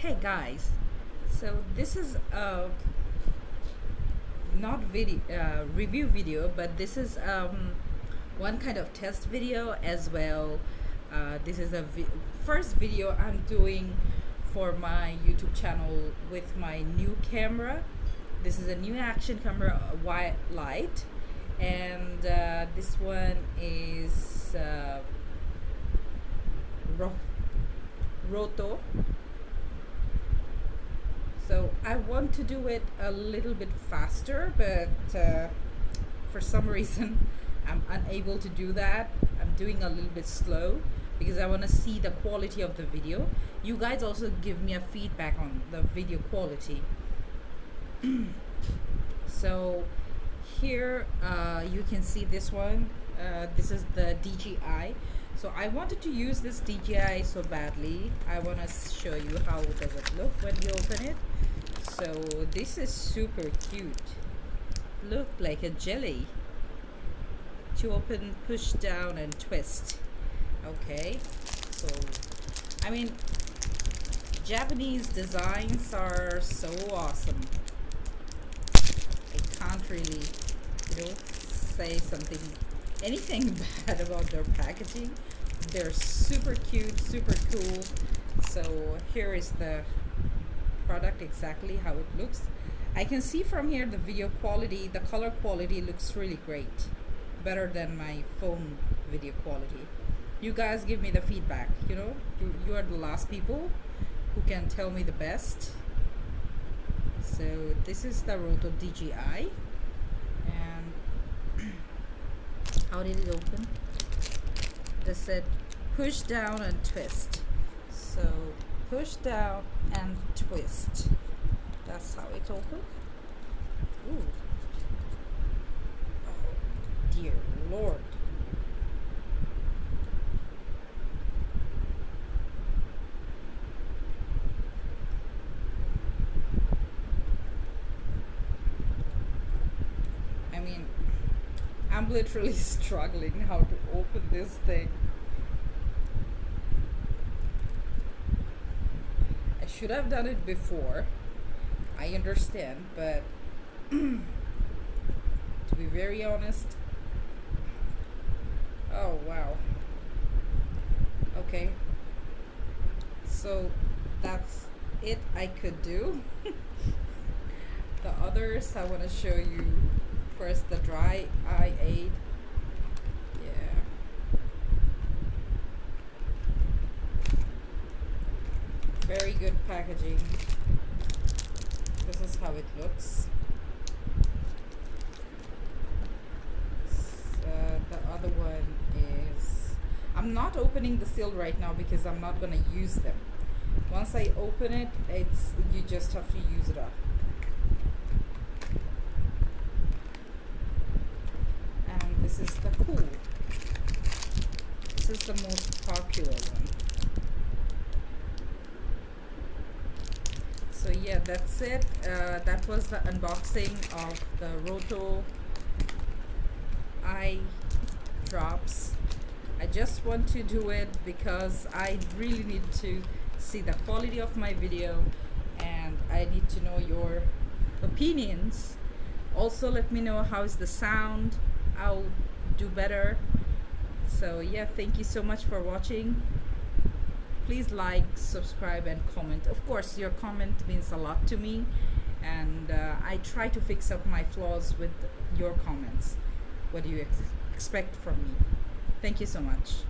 Hey guys, so this is a not video review video, but this is one kind of test video as well. This is a first video I'm doing for my YouTube channel with my new camera. This is a new action camera, Lite, and this one is Rohto. So I want to do it a little bit faster, but for some reason I'm unable to do that. I'm doing a little bit slow because I want to see the quality of the video. You guys also give me a feedback on the video quality. So here you can see this one. This is the DJI. So I wanted to use this DJI so badly. I want to show you how does it look when you open it. So this is super cute. Look like a jelly. To open, push down and twist. Okay. So I mean, Japanese designs are so awesome. I can't really, say anything bad about their packaging. They're super cute, super cool. So here is the product, exactly how it looks. I can see from here the video quality, the color quality looks really great, better than my phone video quality. You guys give me the feedback. You are the last people who can tell me the best. So this is the Rohto DJI, and how did it open? They said push down and twist. So push down and twist. That's how it opened. Ooh. Oh, dear Lord. I mean, I'm literally struggling how to open this thing. I should have done it before. I understand, but to be very honest, oh wow. Okay. So that's it I could do. The others I want to show you. First, the dry eye aid. Yeah. Very good packaging. This is how it looks. The other one is, I'm not opening the seal right now because I'm not gonna use them. Once I open it, you just have to use it up. And this is the cool. This is the most popular one. So yeah, that's it. That was the unboxing of the Rohto eyedrops. I just want to do it because I really need to see the quality of my video, and I need to know your opinions. Also, let me know how is the sound. I'll do better. So yeah, thank you so much for watching. Please like, subscribe, and comment. Of course, your comment means a lot to me, and I try to fix up my flaws with your comments. What do you expect from me? Thank you so much.